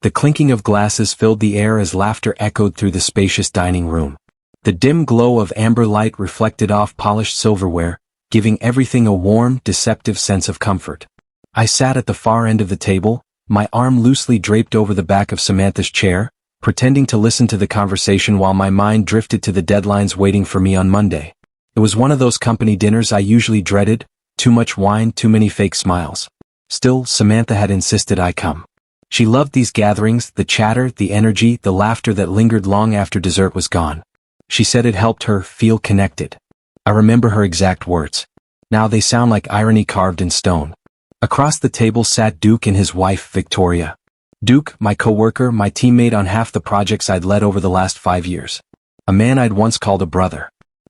The clinking of glasses filled the air as laughter echoed through the spacious dining room. The dim glow of amber light reflected off polished silverware, giving everything a warm, deceptive sense of comfort. I sat at the far end of the table, my arm loosely draped over the back of Samantha's chair, pretending to listen to the conversation while my mind drifted to the deadlines waiting for me on Monday. It was one of those company dinners I usually dreaded, too much wine, too many fake smiles. Still, Samantha had insisted I come. She loved these gatherings, the chatter, the energy, the laughter that lingered long after dessert was gone. She said it helped her feel connected. I remember her exact words. Now they sound like irony carved in stone. Across the table sat Duke and his wife, Victoria. Duke, my coworker, my teammate on half the projects I'd led over the last 5 years. A man I'd once called a brother.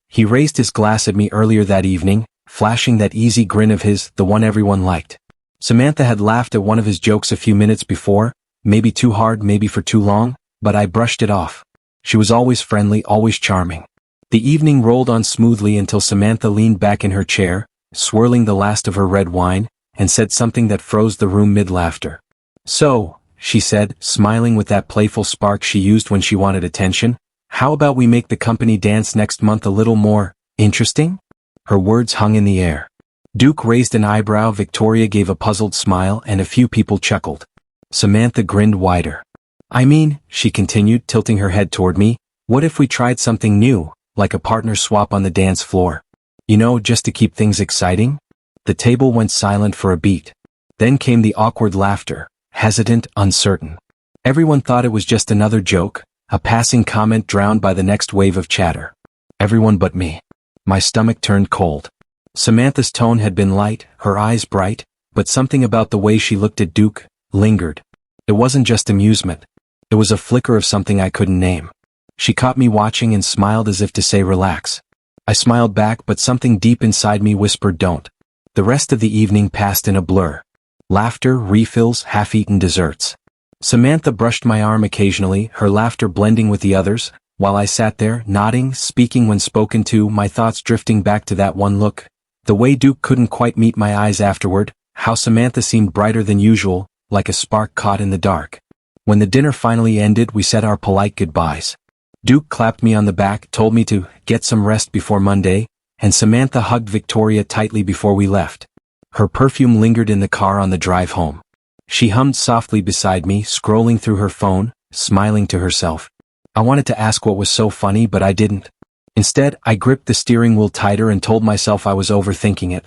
He raised his glass at me earlier that evening, flashing that easy grin of his, the one everyone liked. Samantha had laughed at one of his jokes a few minutes before, maybe too hard, maybe for too long, but I brushed it off. She was always friendly, always charming. The evening rolled on smoothly until Samantha leaned back in her chair, swirling the last of her red wine, and said something that froze the room mid-laughter. "So," she said, smiling with that playful spark she used when she wanted attention, "how about we make the company dance next month a little more interesting?" Her words hung in the air. Duke raised an eyebrow, Victoria gave a puzzled smile, and a few people chuckled. Samantha grinned wider. "I mean," she continued, tilting her head toward me, "what if we tried something new, like a partner swap on the dance floor? You know, just to keep things exciting?" The table went silent for a beat. Then came the awkward laughter, hesitant, uncertain. Everyone thought it was just another joke, a passing comment drowned by the next wave of chatter. Everyone but me. My stomach turned cold. Samantha's tone had been light, her eyes bright, but something about the way she looked at Duke lingered. It wasn't just amusement. It was a flicker of something I couldn't name. She caught me watching and smiled as if to say relax. I smiled back, but something deep inside me whispered don't. The rest of the evening passed in a blur. Laughter, refills, half-eaten desserts. Samantha brushed my arm occasionally, her laughter blending with the others, while I sat there, nodding, speaking when spoken to, my thoughts drifting back to that one look. The way Duke couldn't quite meet my eyes afterward, how Samantha seemed brighter than usual, like a spark caught in the dark. When the dinner finally ended, we said our polite goodbyes. Duke clapped me on the back, told me to get some rest before Monday, and Samantha hugged Victoria tightly before we left. Her perfume lingered in the car on the drive home. She hummed softly beside me, scrolling through her phone, smiling to herself. I wanted to ask what was so funny, but I didn't. Instead, I gripped the steering wheel tighter and told myself I was overthinking it.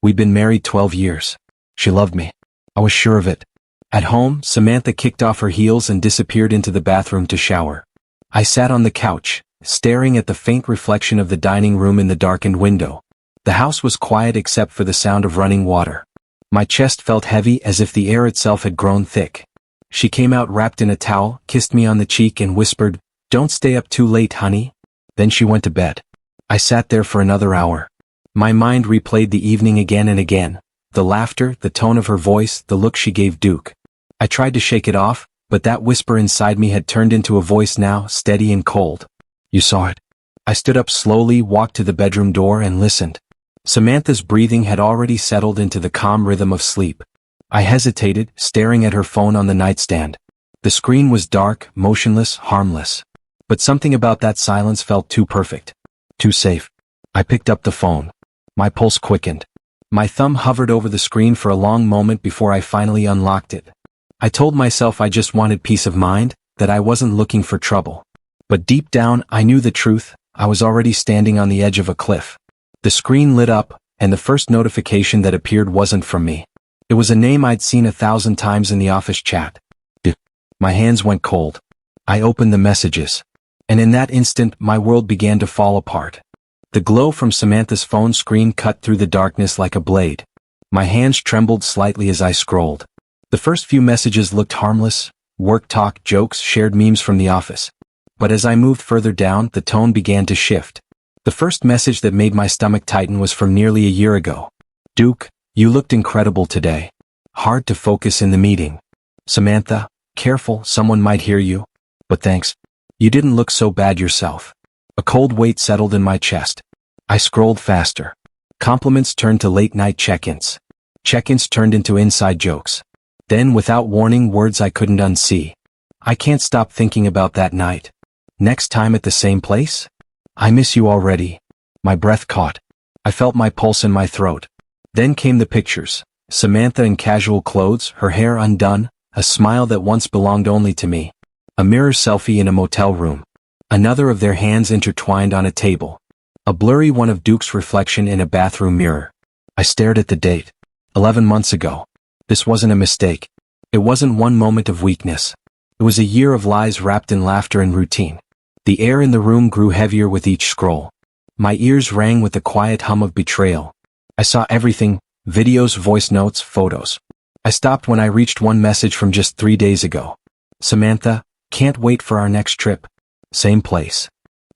We'd been married 12 years. She loved me. I was sure of it. At home, Samantha kicked off her heels and disappeared into the bathroom to shower. I sat on the couch, staring at the faint reflection of the dining room in the darkened window. The house was quiet except for the sound of running water. My chest felt heavy as if the air itself had grown thick. She came out wrapped in a towel, kissed me on the cheek and whispered, "Don't stay up too late, honey." Then she went to bed. I sat there for another hour. My mind replayed the evening again and again. The laughter, the tone of her voice, the look she gave Duke. I tried to shake it off, but that whisper inside me had turned into a voice now, steady and cold. "You saw it." I stood up slowly, walked to the bedroom door and listened. Samantha's breathing had already settled into the calm rhythm of sleep. I hesitated, staring at her phone on the nightstand. The screen was dark, motionless, harmless. But something about that silence felt too perfect. Too safe. I picked up the phone. My pulse quickened. My thumb hovered over the screen for a long moment before I finally unlocked it. I told myself I just wanted peace of mind, that I wasn't looking for trouble. But deep down, I knew the truth. I was already standing on the edge of a cliff. The screen lit up, and the first notification that appeared wasn't from me. It was a name I'd seen 1,000 times in the office chat. My hands went cold. I opened the messages. And in that instant, my world began to fall apart. The glow from Samantha's phone screen cut through the darkness like a blade. My hands trembled slightly as I scrolled. The first few messages looked harmless, work talk, jokes, shared memes from the office. But as I moved further down, the tone began to shift. The first message that made my stomach tighten was from nearly a year ago. "Duke, you looked incredible today. Hard to focus in the meeting. Samantha, careful, someone might hear you. But thanks. You didn't look so bad yourself." A cold weight settled in my chest. I scrolled faster. Compliments turned to late-night check-ins. Check-ins turned into inside jokes. Then, without warning, words I couldn't unsee. I can't stop thinking about that night. Next time at the same place? I miss you already. My breath caught. I felt my pulse in my throat. Then came the pictures. Samantha in casual clothes, her hair undone, a smile that once belonged only to me. A mirror selfie in a motel room. Another of their hands intertwined on a table. A blurry one of Duke's reflection in a bathroom mirror. I stared at the date. 11 months ago. This wasn't a mistake. It wasn't one moment of weakness. It was a year of lies wrapped in laughter and routine. The air in the room grew heavier with each scroll. My ears rang with the quiet hum of betrayal. I saw everything, videos, voice notes, photos. I stopped when I reached one message from just 3 days ago. Samantha, can't wait for our next trip. Same place.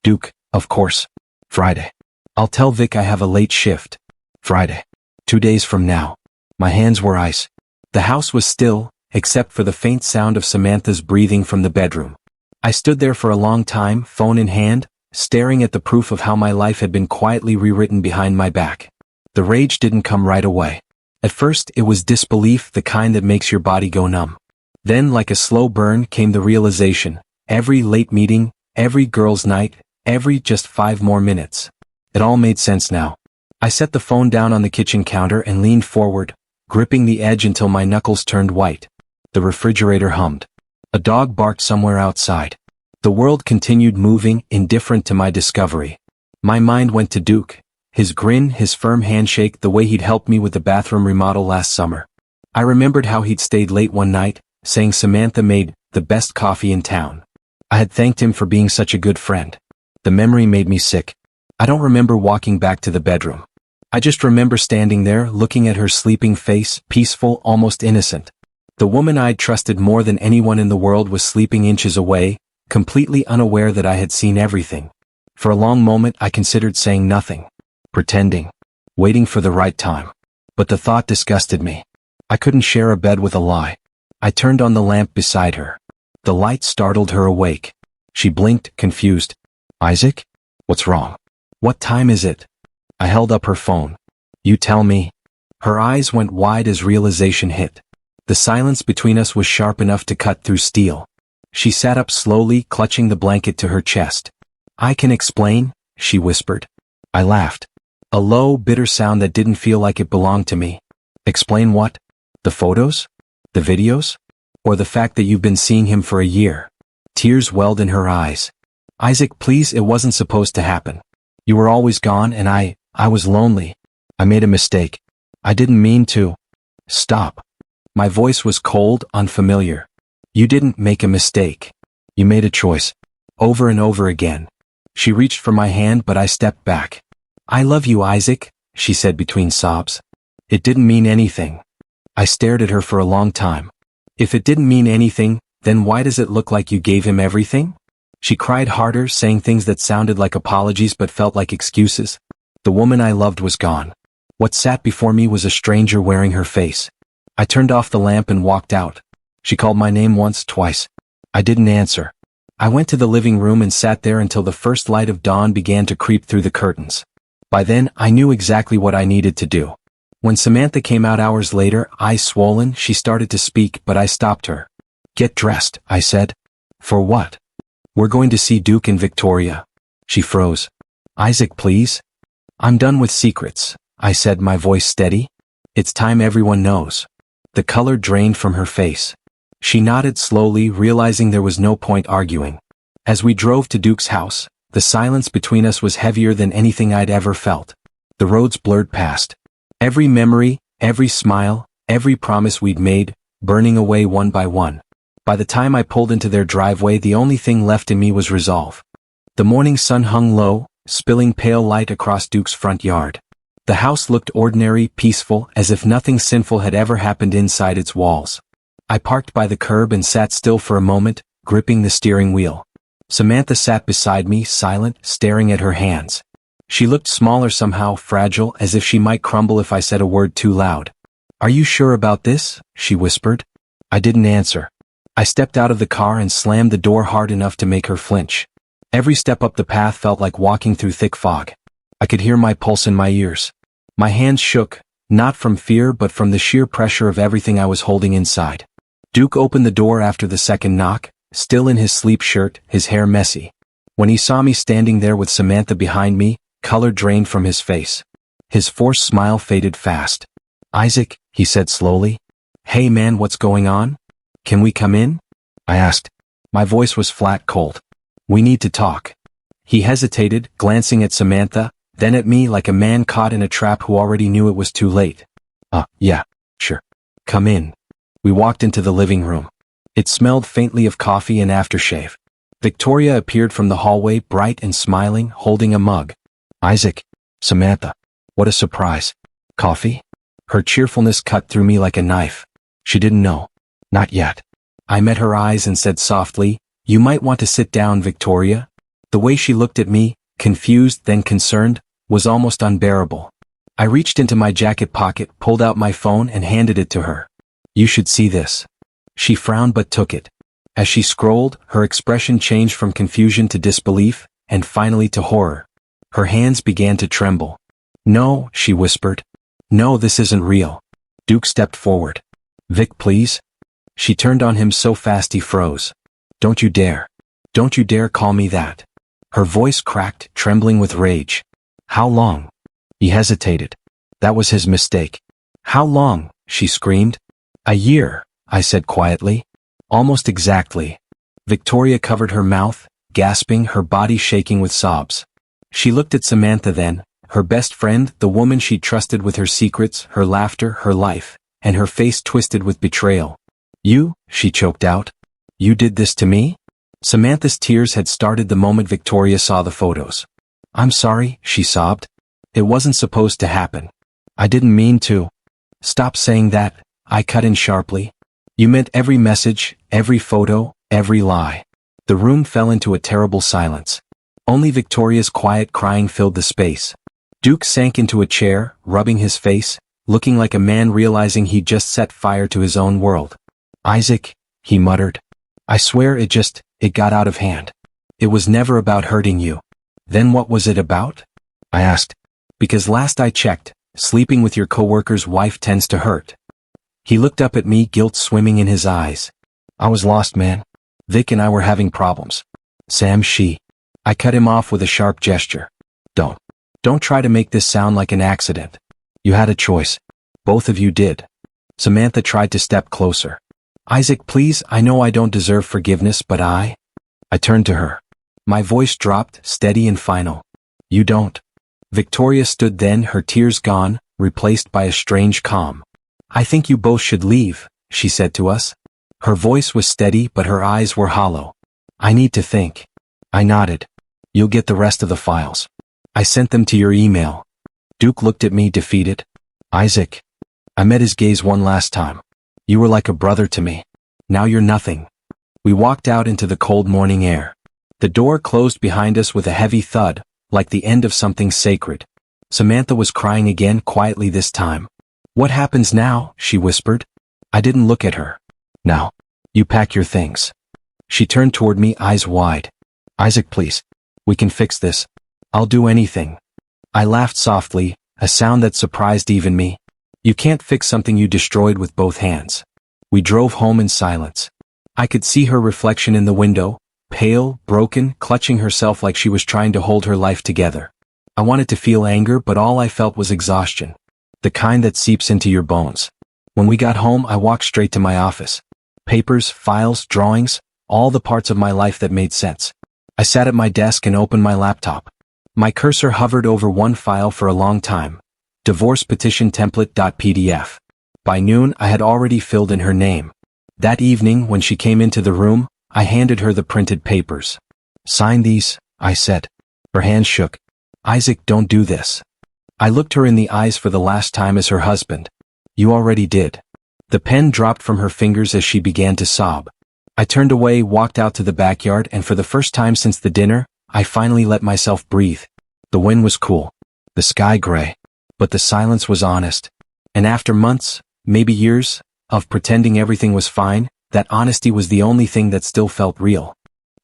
Duke, of course. Friday. I'll tell Vic I have a late shift. Friday. 2 days from now. My hands were ice. The house was still, except for the faint sound of Samantha's breathing from the bedroom. I stood there for a long time, phone in hand, staring at the proof of how my life had been quietly rewritten behind my back. The rage didn't come right away. At first, it was disbelief, the kind that makes your body go numb. Then, like a slow burn, came the realization. Every late meeting, every girls' night, every just 5 more minutes. It all made sense now. I set the phone down on the kitchen counter and leaned forward, gripping the edge until my knuckles turned white. The refrigerator hummed. A dog barked somewhere outside. The world continued moving, indifferent to my discovery. My mind went to Duke. His grin, his firm handshake, the way he'd helped me with the bathroom remodel last summer. I remembered how he'd stayed late one night, saying Samantha made the best coffee in town. I had thanked him for being such a good friend. The memory made me sick. I don't remember walking back to the bedroom. I just remember standing there, looking at her sleeping face, peaceful, almost innocent. The woman I'd trusted more than anyone in the world was sleeping inches away, completely unaware that I had seen everything. For a long moment I considered saying nothing. Pretending. Waiting for the right time. But the thought disgusted me. I couldn't share a bed with a lie. I turned on the lamp beside her. The light startled her awake. She blinked, confused. Isaac? What's wrong? What time is it? I held up her phone. You tell me. Her eyes went wide as realization hit. The silence between us was sharp enough to cut through steel. She sat up slowly, clutching the blanket to her chest. I can explain, she whispered. I laughed. A low, bitter sound that didn't feel like it belonged to me. Explain what? The photos? The videos? Or the fact that you've been seeing him for a year? Tears welled in her eyes. Isaac, please, it wasn't supposed to happen. You were always gone and I was lonely. I made a mistake. I didn't mean to. Stop. My voice was cold, unfamiliar. You didn't make a mistake. You made a choice. Over and over again. She reached for my hand but I stepped back. I love you, Isaac, she said between sobs. It didn't mean anything. I stared at her for a long time. If it didn't mean anything, then why does it look like you gave him everything? She cried harder, saying things that sounded like apologies but felt like excuses. The woman I loved was gone. What sat before me was a stranger wearing her face. I turned off the lamp and walked out. She called my name once, twice. I didn't answer. I went to the living room and sat there until the first light of dawn began to creep through the curtains. By then, I knew exactly what I needed to do. When Samantha came out hours later, eyes swollen, she started to speak, but I stopped her. Get dressed, I said. For what? We're going to see Duke and Victoria. She froze. Isaac, please. I'm done with secrets, I said, my voice steady. It's time everyone knows. The color drained from her face. She nodded slowly, realizing there was no point arguing. As we drove to Duke's house, the silence between us was heavier than anything I'd ever felt. The roads blurred past. Every memory, every smile, every promise we'd made, burning away one by one. By the time I pulled into their driveway, the only thing left in me was resolve. The morning sun hung low, spilling pale light across Duke's front yard. The house looked ordinary, peaceful, as if nothing sinful had ever happened inside its walls. I parked by the curb and sat still for a moment, gripping the steering wheel. Samantha sat beside me, silent, staring at her hands. She looked smaller somehow, fragile, as if she might crumble if I said a word too loud. Are you sure about this? She whispered. I didn't answer. I stepped out of the car and slammed the door hard enough to make her flinch. Every step up the path felt like walking through thick fog. I could hear my pulse in my ears. My hands shook, not from fear but from the sheer pressure of everything I was holding inside. Duke opened the door after the second knock, still in his sleep shirt, his hair messy. When he saw me standing there with Samantha behind me, color drained from his face. His forced smile faded fast. "Isaac," he said slowly. "Hey man, what's going on? Can we come in?" I asked. My voice was flat cold. "We need to talk." He hesitated, glancing at Samantha, then at me like a man caught in a trap who already knew it was too late. Yeah, sure. Come in." We walked into the living room. It smelled faintly of coffee and aftershave. Victoria appeared from the hallway, bright and smiling, holding a mug. "Isaac." "Samantha. What a surprise. Coffee?" Her cheerfulness cut through me like a knife. She didn't know. Not yet. I met her eyes and said softly, "You might want to sit down, Victoria." The way she looked at me, confused then concerned, was almost unbearable. I reached into my jacket pocket, pulled out my phone and handed it to her. "You should see this." She frowned but took it. As she scrolled, her expression changed from confusion to disbelief, and finally to horror. Her hands began to tremble. "No," she whispered. "No, this isn't real." Duke stepped forward. "Vic, please." She turned on him so fast he froze. "Don't you dare. Don't you dare call me that." Her voice cracked, trembling with rage. "How long?" He hesitated. That was his mistake. "How long?" she screamed. "A year," I said quietly. "Almost exactly." Victoria covered her mouth, gasping, her body shaking with sobs. She looked at Samantha then, her best friend, the woman she trusted with her secrets, her laughter, her life, and her face twisted with betrayal. "You," she choked out. "You did this to me?" Samantha's tears had started the moment Victoria saw the photos. "I'm sorry," she sobbed. "It wasn't supposed to happen. I didn't mean to." "Stop saying that," I cut in sharply. "You meant every message, every photo, every lie." The room fell into a terrible silence. Only Victoria's quiet crying filled the space. Duke sank into a chair, rubbing his face, looking like a man realizing he'd just set fire to his own world. "Isaac," he muttered. "I swear it got out of hand. It was never about hurting you." "Then what was it about?" I asked. "Because last I checked, sleeping with your coworker's wife tends to hurt." He looked up at me, guilt swimming in his eyes. "I was lost, man. Vic and I were having problems." "Sam, I cut him off with a sharp gesture. Don't try to make this sound like an accident. You had a choice. Both of you did." Samantha tried to step closer. "Isaac, please, I know I don't deserve forgiveness, but I turned to her. My voice dropped, steady and final. "You don't." Victoria stood then, her tears gone, replaced by a strange calm. "I think you both should leave," she said to us. Her voice was steady, but her eyes were hollow. "I need to think." I nodded. "You'll get the rest of the files. I sent them to your email." Duke looked at me, defeated. "Isaac." I met his gaze one last time. "You were like a brother to me. Now you're nothing." We walked out into the cold morning air. The door closed behind us with a heavy thud, like the end of something sacred. Samantha was crying again, quietly this time. "What happens now?" she whispered. I didn't look at her. "Now, you pack your things." She turned toward me, eyes wide. "Isaac, please. We can fix this. I'll do anything." I laughed softly, a sound that surprised even me. "You can't fix something you destroyed with both hands." We drove home in silence. I could see her reflection in the window, pale, broken, clutching herself like she was trying to hold her life together. I wanted to feel anger, but all I felt was exhaustion. The kind that seeps into your bones. When we got home, I walked straight to my office. Papers, files, drawings, all the parts of my life that made sense. I sat at my desk and opened my laptop. My cursor hovered over one file for a long time. Divorce petition template.pdf. By noon, I had already filled in her name. That evening, when she came into the room, I handed her the printed papers. "Sign these," I said. Her hands shook. "Isaac, don't do this." I looked her in the eyes for the last time as her husband. "You already did." The pen dropped from her fingers as she began to sob. I turned away, walked out to the backyard, and for the first time since the dinner, I finally let myself breathe. The wind was cool, the sky gray, but the silence was honest. And after months, maybe years, of pretending everything was fine, that honesty was the only thing that still felt real.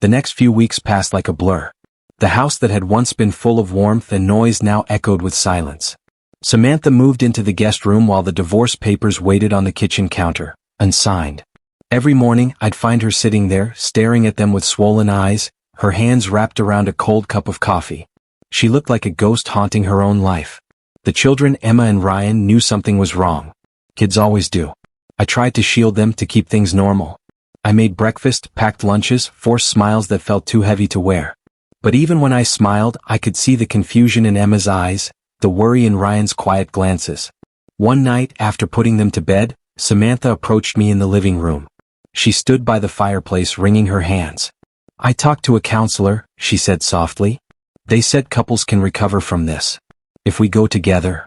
The next few weeks passed like a blur. The house that had once been full of warmth and noise now echoed with silence. Samantha moved into the guest room while the divorce papers waited on the kitchen counter, unsigned. Every morning, I'd find her sitting there, staring at them with swollen eyes, her hands wrapped around a cold cup of coffee. She looked like a ghost haunting her own life. The children, Emma and Ryan, knew something was wrong. Kids always do. I tried to shield them to keep things normal. I made breakfast, packed lunches, forced smiles that felt too heavy to wear. But even when I smiled, I could see the confusion in Emma's eyes, the worry in Ryan's quiet glances. One night, after putting them to bed, Samantha approached me in the living room. She stood by the fireplace wringing her hands. "I talked to a counselor," she said softly. "They said couples can recover from this. If we go together."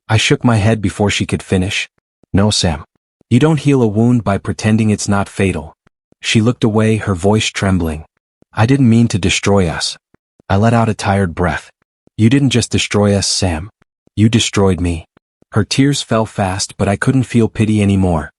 I shook my head before she could finish. "No, Sam. You don't heal a wound by pretending it's not fatal." She looked away, her voice trembling. "I didn't mean to destroy us." I let out a tired breath. "You didn't just destroy us, Sam. You destroyed me." Her tears fell fast, but I couldn't feel pity anymore.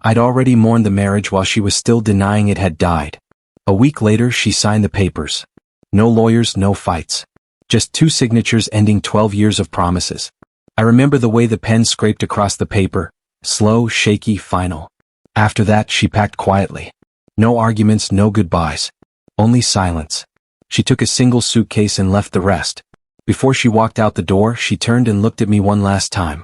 I'd already mourned the marriage while she was still denying it had died. A week later, she signed the papers. No lawyers, no fights. Just 2 signatures ending 12 years of promises. I remember the way the pen scraped across the paper, slow, shaky, final. After that, she packed quietly. No arguments, no goodbyes. Only silence. She took a single suitcase and left the rest. Before she walked out the door, she turned and looked at me one last time.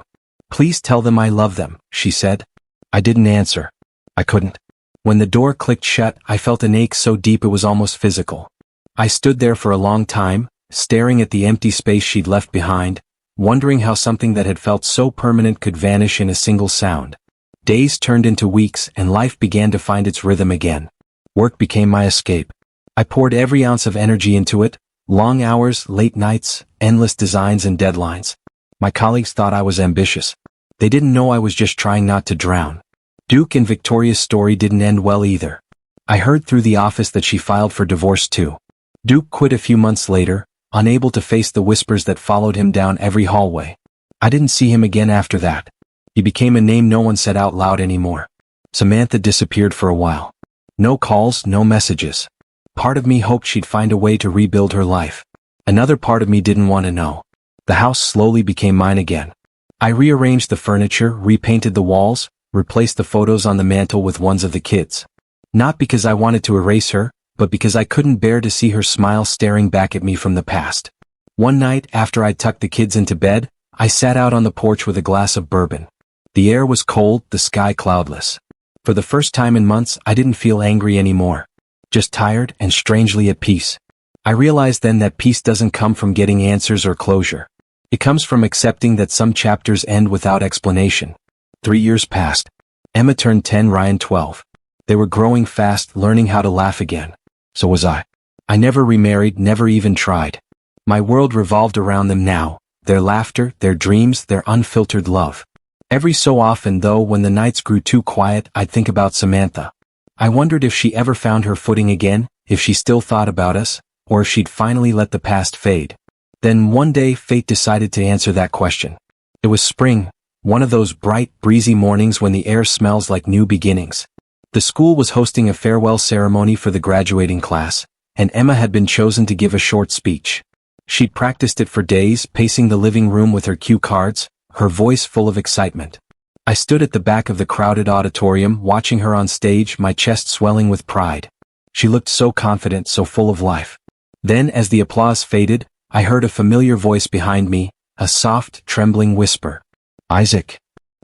"Please tell them I love them," she said. I didn't answer. I couldn't. When the door clicked shut, I felt an ache so deep it was almost physical. I stood there for a long time, staring at the empty space she'd left behind, wondering how something that had felt so permanent could vanish in a single sound. Days turned into weeks, and life began to find its rhythm again. Work became my escape. I poured every ounce of energy into it, long hours, late nights, endless designs and deadlines. My colleagues thought I was ambitious. They didn't know I was just trying not to drown. Duke and Victoria's story didn't end well either. I heard through the office that she filed for divorce too. Duke quit a few months later, unable to face the whispers that followed him down every hallway. I didn't see him again after that. He became a name no one said out loud anymore. Samantha disappeared for a while. No calls, no messages. Part of me hoped she'd find a way to rebuild her life. Another part of me didn't want to know. The house slowly became mine again. I rearranged the furniture, repainted the walls, replaced the photos on the mantel with ones of the kids. Not because I wanted to erase her, but because I couldn't bear to see her smile staring back at me from the past. One night, after I'd tucked the kids into bed, I sat out on the porch with a glass of bourbon. The air was cold, the sky cloudless. For the first time in months, I didn't feel angry anymore. Just tired and strangely at peace. I realized then that peace doesn't come from getting answers or closure. It comes from accepting that some chapters end without explanation. 3 years passed. Emma turned 10, Ryan 12. They were growing fast, learning how to laugh again. So was I. I never remarried, never even tried. My world revolved around them now, their laughter, their dreams, their unfiltered love. Every so often though, when the nights grew too quiet, I'd think about Samantha. I wondered if she ever found her footing again, if she still thought about us, or if she'd finally let the past fade. Then one day fate decided to answer that question. It was spring, one of those bright, breezy mornings when the air smells like new beginnings. The school was hosting a farewell ceremony for the graduating class, and Emma had been chosen to give a short speech. She'd practiced it for days, pacing the living room with her cue cards, her voice full of excitement. I stood at the back of the crowded auditorium, watching her on stage, my chest swelling with pride. She looked so confident, so full of life. Then, as the applause faded, I heard a familiar voice behind me, a soft, trembling whisper. "Isaac."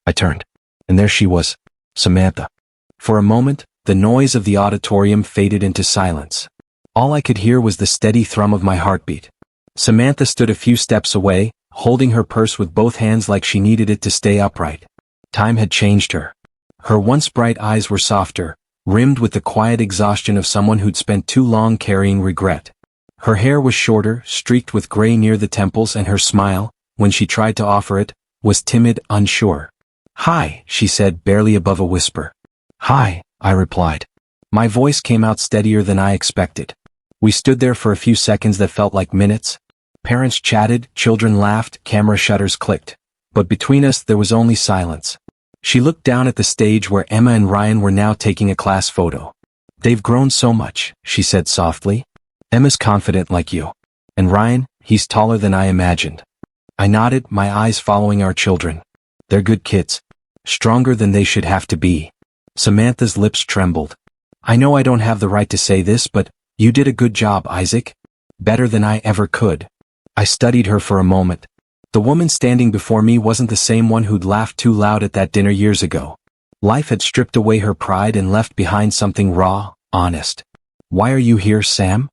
I turned, and there she was, Samantha. For a moment, the noise of the auditorium faded into silence. All I could hear was the steady thrum of my heartbeat. Samantha stood a few steps away, holding her purse with both hands like she needed it to stay upright. Time had changed her. Her once bright eyes were softer, rimmed with the quiet exhaustion of someone who'd spent too long carrying regret. Her hair was shorter, streaked with gray near the temples, and her smile, when she tried to offer it, was timid, unsure. "Hi," she said, barely above a whisper. "Hi," I replied. My voice came out steadier than I expected. We stood there for a few seconds that felt like minutes. Parents chatted, children laughed, camera shutters clicked. But between us there was only silence. She looked down at the stage where Emma and Ryan were now taking a class photo. "They've grown so much," she said softly. "Emma's confident like you. And Ryan, he's taller than I imagined." I nodded, my eyes following our children. "They're good kids. Stronger than they should have to be." Samantha's lips trembled. I know I don't have the right to say this, but you did a good job, Isaac. Better than I ever could. I studied her for a moment. The woman standing before me wasn't the same one who'd laughed too loud at that dinner years ago. Life had stripped away her pride and left behind something raw, honest. Why are you here, Sam?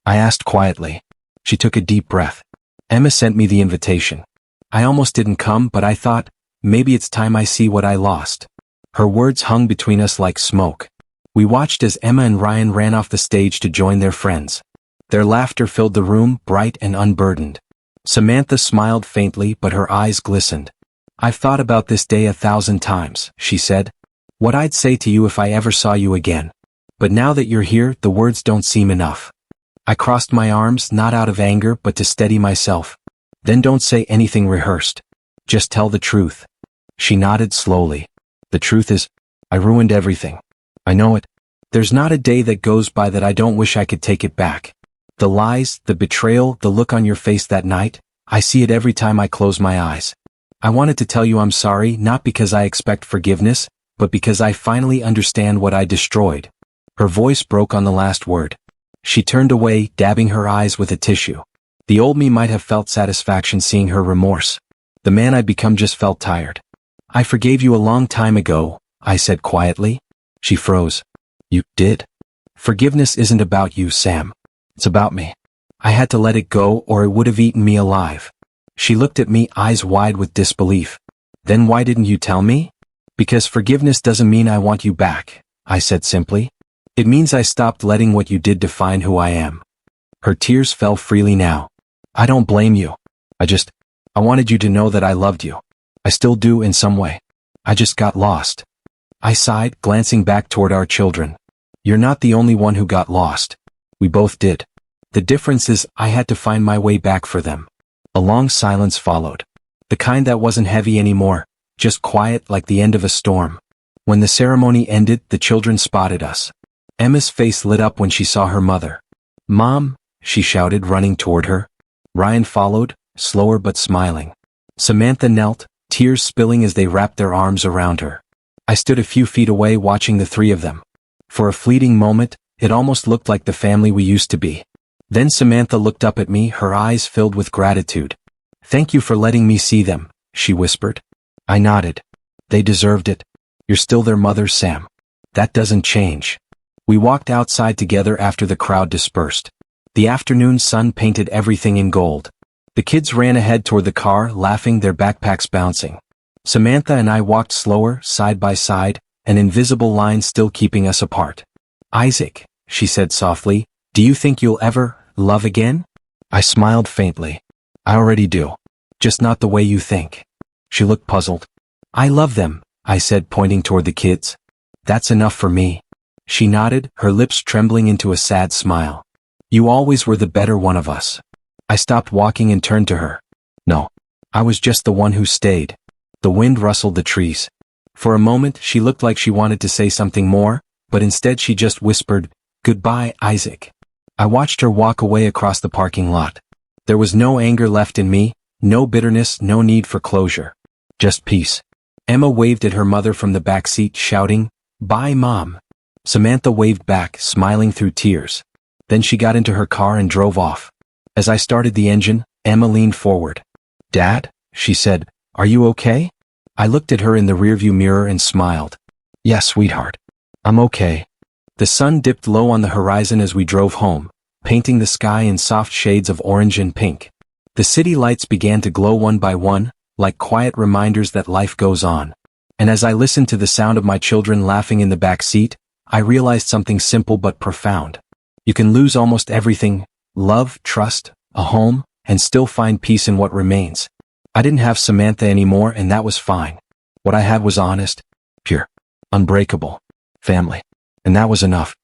I asked quietly. She took a deep breath. Emma sent me the invitation. I almost didn't come, but I thought, maybe it's time I see what I lost. Her words hung between us like smoke. We watched as Emma and Ryan ran off the stage to join their friends. Their laughter filled the room, bright and unburdened. Samantha smiled faintly, but her eyes glistened. I've thought about this day 1,000 times, she said. What I'd say to you if I ever saw you again. But now that you're here, the words don't seem enough. I crossed my arms, not out of anger, but to steady myself. Then don't say anything rehearsed. Just tell the truth. She nodded slowly. The truth is, I ruined everything. I know it. There's not a day that goes by that I don't wish I could take it back. The lies, the betrayal, the look on your face that night, I see it every time I close my eyes. I wanted to tell you I'm sorry, not because I expect forgiveness, but because I finally understand what I destroyed. Her voice broke on the last word. She turned away, dabbing her eyes with a tissue. The old me might have felt satisfaction seeing her remorse. The man I'd become just felt tired. I forgave you a long time ago, I said quietly. She froze. You did? Forgiveness isn't about you, Sam. It's about me. I had to let it go or it would have eaten me alive. She looked at me, eyes wide with disbelief. Then why didn't you tell me? Because forgiveness doesn't mean I want you back, I said simply. It means I stopped letting what you did define who I am. Her tears fell freely now. I don't blame you. I wanted you to know that I loved you. I still do in some way. I just got lost. I sighed, glancing back toward our children. You're not the only one who got lost. We both did. The difference is I had to find my way back for them. A long silence followed. The kind that wasn't heavy anymore, just quiet like the end of a storm. When the ceremony ended, the children spotted us. Emma's face lit up when she saw her mother. Mom, she shouted, running toward her. Ryan followed, slower but smiling. Samantha knelt, tears spilling as they wrapped their arms around her. I stood a few feet away watching the three of them. For a fleeting moment, it almost looked like the family we used to be. Then Samantha looked up at me, her eyes filled with gratitude. Thank you for letting me see them, she whispered. I nodded. They deserved it. You're still their mother, Sam. That doesn't change. We walked outside together after the crowd dispersed. The afternoon sun painted everything in gold. The kids ran ahead toward the car, laughing, their backpacks bouncing. Samantha and I walked slower, side by side, an invisible line still keeping us apart. Isaac, she said softly, do you think you'll ever love again? I smiled faintly. I already do. Just not the way you think. She looked puzzled. I love them, I said, pointing toward the kids. That's enough for me. She nodded, her lips trembling into a sad smile. You always were the better one of us. I stopped walking and turned to her. No. I was just the one who stayed. The wind rustled the trees. For a moment, she looked like she wanted to say something more, but instead she just whispered, Goodbye, Isaac. I watched her walk away across the parking lot. There was no anger left in me, no bitterness, no need for closure. Just peace. Emma waved at her mother from the back seat, shouting, Bye, Mom. Samantha waved back, smiling through tears. Then she got into her car and drove off. As I started the engine, Emma leaned forward. Dad, she said, are you okay? I looked at her in the rearview mirror and smiled. Yes, sweetheart. I'm okay. The sun dipped low on the horizon as we drove home, painting the sky in soft shades of orange and pink. The city lights began to glow one by one, like quiet reminders that life goes on. And as I listened to the sound of my children laughing in the back seat, I realized something simple but profound. You can lose almost everything, love, trust, a home, and still find peace in what remains. I didn't have Samantha anymore, and that was fine. What I had was honest, pure, unbreakable family. And that was enough.